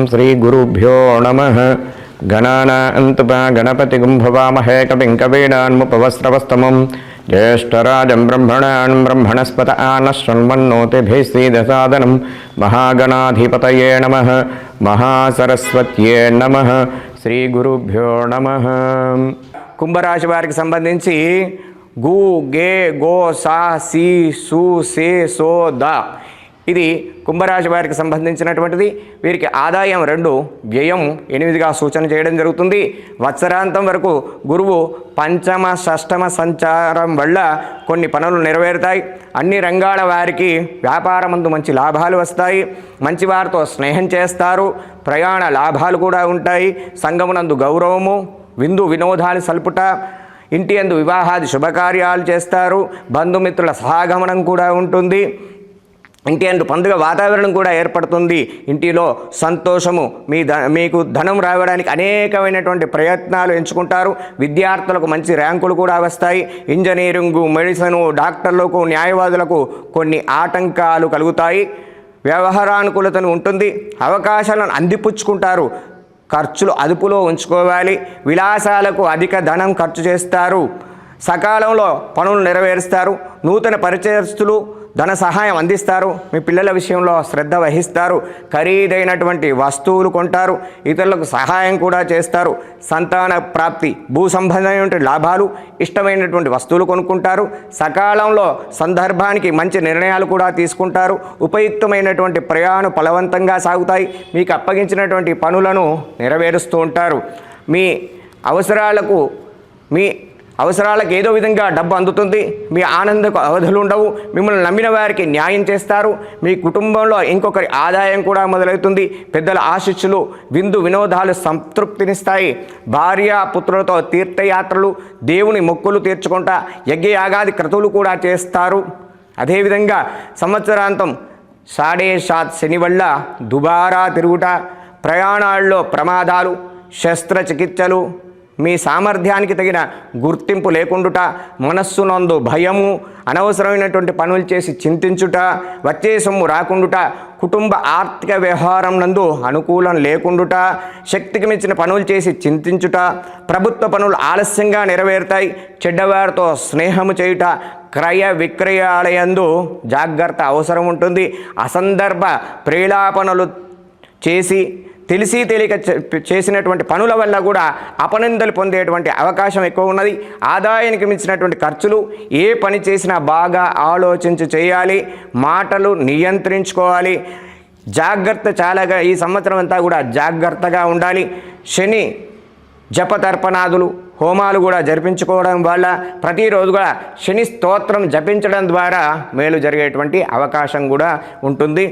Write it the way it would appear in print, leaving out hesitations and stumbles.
श्रीगुरुभ्यो नमः। गणानान्त्वा गणपतिं भवामहे कविं कवीनान्मुपवस्त्रवस्तमं ज्येष्ठराजं ब्रह्मणान् ब्रह्मणस्पत आनश्रण्वन्नोतिभिः सीदसादनं महागणाधिपतये नमः। महासरस्वत्ये नमः। श्रीगुरुभ्यो नमः। కుంభరాశి వారికి సంబంధించి గు గే గో సా సి సు సే సో ద ఇది కుంభరాశి వారికి సంబంధించినటువంటిది. వీరికి ఆదాయం 2, వ్యయం 8గా సూచన చేయడం జరుగుతుంది. వత్సరాంతం వరకు గురువు పంచమ షష్టమ సంచారం వల్ల కొన్ని పనులు నెరవేరుతాయి. అన్ని రంగాల వారికి వ్యాపారమందు మంచి లాభాలు వస్తాయి. మంచి వారితో స్నేహం చేస్తారు. ప్రయాణ లాభాలు కూడా ఉంటాయి. సంఘమునందు గౌరవము, విందు వినోదాలు సల్పుట, ఇంటి యందు వివాహాది శుభకార్యాలు చేస్తారు. బంధుమిత్రుల సహాగమనం కూడా ఉంటుంది. ఇంటి యందు పండుగ వాతావరణం కూడా ఏర్పడుతుంది. ఇంటిలో సంతోషము, మీకు ధనం రావడానికి అనేకమైనటువంటి ప్రయత్నాలు ఎంచుకుంటారు. విద్యార్థులకు మంచి ర్యాంకులు కూడా వస్తాయి. ఇంజనీరింగు, మెడిసిను, డాక్టర్లకు, న్యాయవాదులకు కొన్ని ఆటంకాలు కలుగుతాయి. వ్యవహారానుకూలతను ఉంటుంది. అవకాశాలను అందిపుచ్చుకుంటారు. ఖర్చులు అదుపులో ఉంచుకోవాలి. విలాసాలకు అధిక ధనం ఖర్చు చేస్తారు. సకాలంలో పనులు నెరవేరుస్తారు. నూతన పరిచయస్తులు ధన సహాయం అందిస్తారు. మీ పిల్లల విషయంలో శ్రద్ధ వహిస్తారు. ఖరీదైనటువంటి వస్తువులు కొంటారు. ఇతరులకు సహాయం కూడా చేస్తారు. సంతాన ప్రాప్తి, భూ సంబంధమైనటువంటి లాభాలు, ఇష్టమైనటువంటి వస్తువులు కొనుక్కుంటారు. సకాలంలో సందర్భానికి మంచి నిర్ణయాలు కూడా తీసుకుంటారు. ఉపయుక్తమైనటువంటి ప్రయాణం ఫలవంతంగా సాగుతాయి. మీకు అప్పగించినటువంటి పనులను నెరవేరుస్తూ ఉంటారు. మీ అవసరాలకు ఏదో విధంగా డబ్బు అందుతుంది. మీ ఆనందకు అవధులు ఉండవు. మిమ్మల్ని నమ్మిన వారికి న్యాయం చేస్తారు. మీ కుటుంబంలో ఇంకొకరి ఆదాయం కూడా మొదలవుతుంది. పెద్దల ఆశీస్సులు, విందు వినోదాలు సంతృప్తినిస్తాయి. భార్య పుత్రులతో తీర్థయాత్రలు, దేవుని మొక్కులు తీర్చుకుంటా యజ్ఞయాగాది క్రతువులు కూడా చేస్తారు. అదేవిధంగా సంవత్సరాంతం 7.5 శని వల్ల దుబారా తిరుగుట, ప్రయాణాల్లో ప్రమాదాలు, శస్త్రచికిత్సలు, మీ సామర్థ్యానికి తగిన గుర్తింపు లేకుండుట, మనస్సునందు భయము, అనవసరమైనటువంటి పనులు చేసి చింతించుట, వచ్చే సొమ్ము రాకుండుట, కుటుంబ ఆర్థిక వ్యవహారం నందు అనుకూలం లేకుండుట, శక్తికి మించిన పనులు చేసి చింతించుట, ప్రభుత్వ పనులు ఆలస్యంగా నెరవేరుతాయి. చెడ్డవారితో స్నేహము చేయుట, క్రయ విక్రయాలయందు జాగ్రత్త అవసరం ఉంటుంది. అసందర్భ ప్రేలాపనలు చేసి తెలిసి తెలియక చేసినటువంటి పనుల వల్ల కూడా అపనిందలు పొందేటువంటి అవకాశం ఎక్కువ ఉన్నది. ఆదాయానికి మించినటువంటి ఖర్చులు, ఏ పని చేసినా బాగా ఆలోచించి చేయాలి. మాటలు నియంత్రించుకోవాలి. జాగ్రత్త చాలాగా ఈ సంవత్సరం అంతా కూడా జాగ్రత్తగా ఉండాలి. శని జపతర్పణాదులు, హోమాలు కూడా జరిపించుకోవడం వల్ల ప్రతిరోజు కూడా శని స్తోత్రం జపించడం ద్వారా మేలు జరిగేటువంటి అవకాశం కూడా ఉంటుంది.